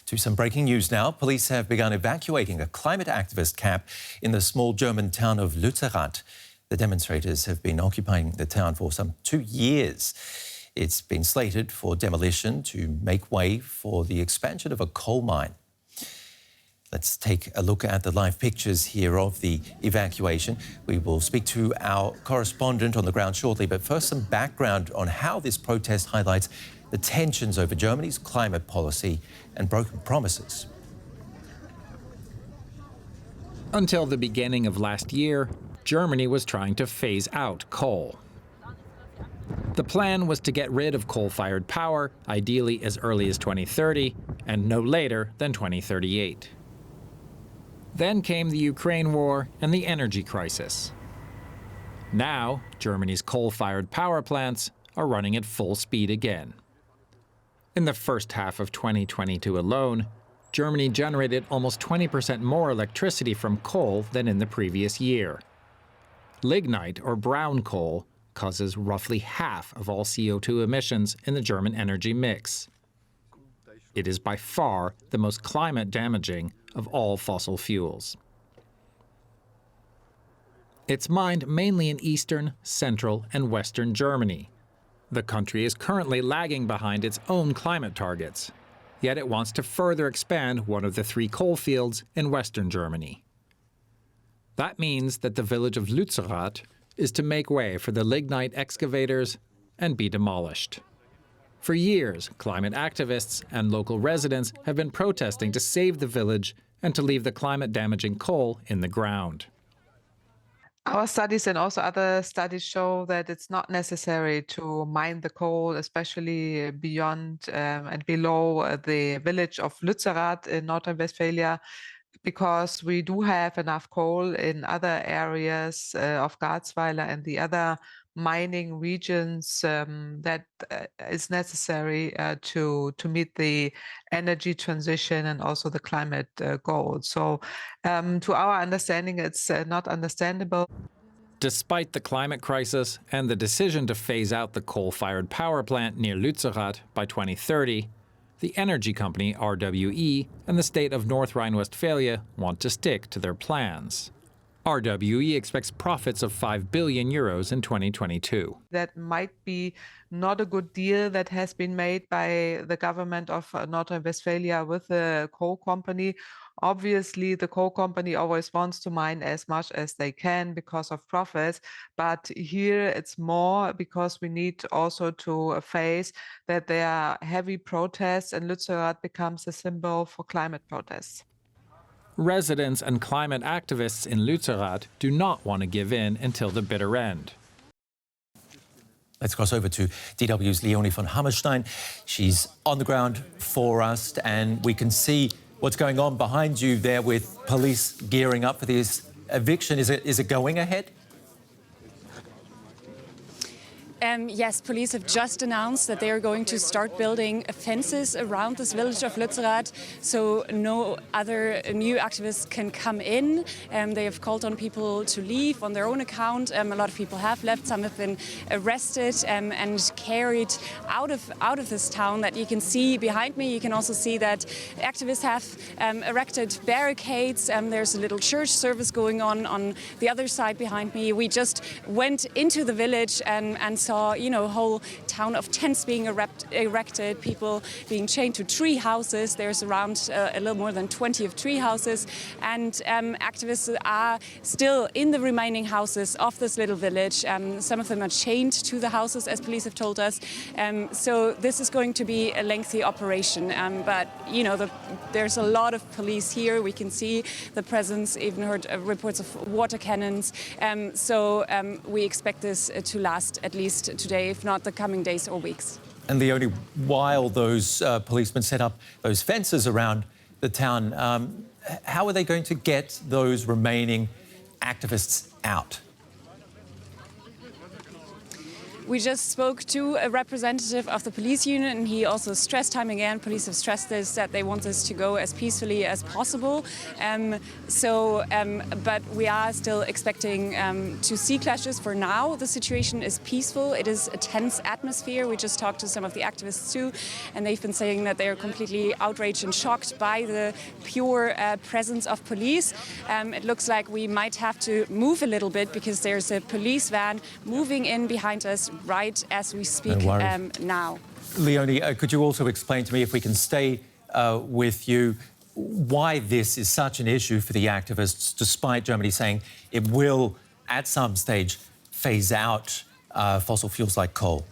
To some breaking news now. Police have begun evacuating a climate activist camp in the small German town of Lützerath. The demonstrators have been occupying the town for some 2 years. It's been slated for demolition to make way for the expansion of a coal mine. Let's take a look at the live pictures here of the evacuation. We will speak to our correspondent on the ground shortly, but first some background on how this protest highlights the tensions over Germany's climate policy and broken promises. Until the beginning of last year, Germany was trying to phase out coal. The plan was to get rid of coal-fired power, ideally as early as 2030, and no later than 2038. Then came the Ukraine war and the energy crisis. Now, Germany's coal-fired power plants are running at full speed again. In the first half of 2022 alone, Germany generated almost 20% more electricity from coal than in the previous year. Lignite, or brown coal, causes roughly half of all CO2 emissions in the German energy mix. It is by far the most climate damaging of all fossil fuels. It's mined mainly in eastern, central, and western Germany. The country is currently lagging behind its own climate targets, yet it wants to further expand one of the 3 coal fields in western Germany. That means that the village of Lützerath is to make way for the lignite excavators and be demolished. For years, climate activists and local residents have been protesting to save the village and to leave the climate-damaging coal in the ground. Our studies and also other studies show that it's not necessary to mine the coal, especially beyond and below the village of Lützerath in North Westphalia, because we do have enough coal in other areas of Garzweiler and the other mining regions that is necessary to meet the energy transition and also the climate goals. So to our understanding, it's not understandable. Despite the climate crisis and the decision to phase out the coal-fired power plant near Lützerath by 2030, the energy company RWE and the state of North Rhine-Westphalia want to stick to their plans. RWE expects profits of 5 billion euros in 2022. That might be not a good deal that has been made by the government of North Rhine-Westphalia with the coal company. Obviously, the coal company always wants to mine as much as they can because of profits, but here it's more because we need also to face that there are heavy protests and Lützerath becomes a symbol for climate protests. Residents and climate activists in Lützerath do not want to give in until the bitter end. Let's cross over to DW's Leonie von Hammerstein. She's on the ground for us, and we can see what's going on behind you there with police gearing up for this eviction. Is it going ahead? Yes, police have just announced that they are going to start building fences around this village of Lützerath, so no other new activists can come in. They have called on people to leave on their own account. A lot of people have left. Some have been arrested and carried out of this town that you can see behind me. You can also see that activists have erected barricades. There's a little church service going on the other side behind me. We just went into the village and saw, a whole town of tents being erected, people being chained to tree houses. There's around a little more than 20 of tree houses, and activists are still in the remaining houses of this little village. Some of them are chained to the houses, as police have told us. So this is going to be a lengthy operation, but there's a lot of police here. We can see the presence, even heard reports of water cannons. So we expect this to last at least today, if not the coming days or weeks. And Leonie, while those policemen set up those fences around the town, how are they going to get those remaining activists out? We just spoke to a representative of the police union, and he also stressed time again, police have stressed this, that they want this to go as peacefully as possible. But we are still expecting to see clashes. For now, the situation is peaceful. It is a tense atmosphere. We just talked to some of the activists too, and they've been saying that they are completely outraged and shocked by the pure presence of police. It looks like we might have to move a little bit because there's a police van moving in behind us right as we speak now. Leonie, could you also explain to me, if we can stay with you, why this is such an issue for the activists, despite Germany saying it will, at some stage, phase out fossil fuels like coal?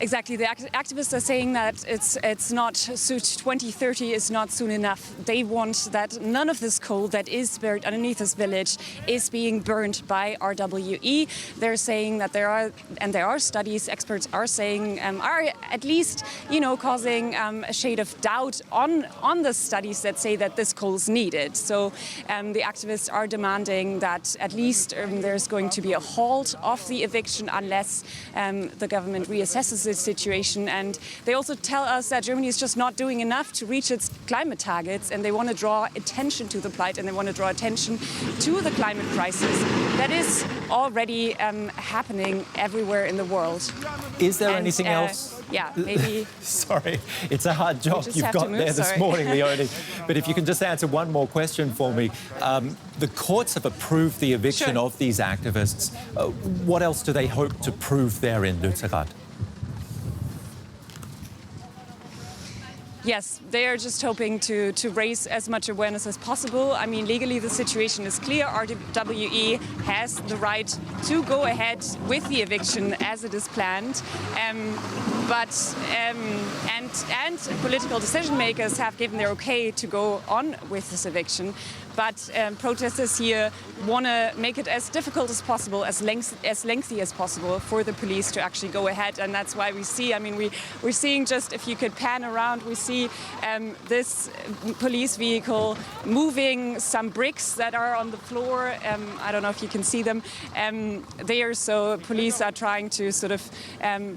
Exactly. The activists are saying that it's not 2030 is not soon enough. They want that none of this coal that is buried underneath this village is being burned by RWE. They're saying that there are studies, experts are saying, are at least, causing a shade of doubt on the studies that say that this coal is needed. So the activists are demanding that at least there's going to be a halt of the eviction unless the government reassesses the situation. And they also tell us that Germany is just not doing enough to reach its climate targets, and they want to draw attention to the plight, and they want to draw attention to the climate crisis that is already happening everywhere in the world. Is there anything else? Yeah, maybe. Sorry, it's a hard job you've got there this morning, Leonie. But if you can just answer one more question for me. The courts have approved the eviction of these activists. What else do they hope to prove there in Lützerath? Yes, they are just hoping to raise as much awareness as possible. I mean, legally the situation is clear. RWE has the right to go ahead with the eviction as it is planned. And political decision makers have given their okay to go on with this eviction. But protesters here want to make it as difficult as possible, as lengthy as possible for the police to actually go ahead. And that's why we see, we're seeing just, if you could pan around, we see this police vehicle moving some bricks that are on the floor. I don't know if you can see them there. So police are trying to sort of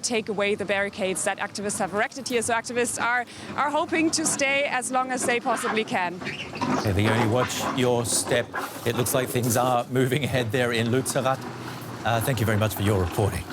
take away the barricades that activists have erected here. So activists are hoping to stay as long as they possibly can. Okay, Leonie, watch your step. It looks like things are moving ahead there in Lützerath. Thank you very much for your reporting.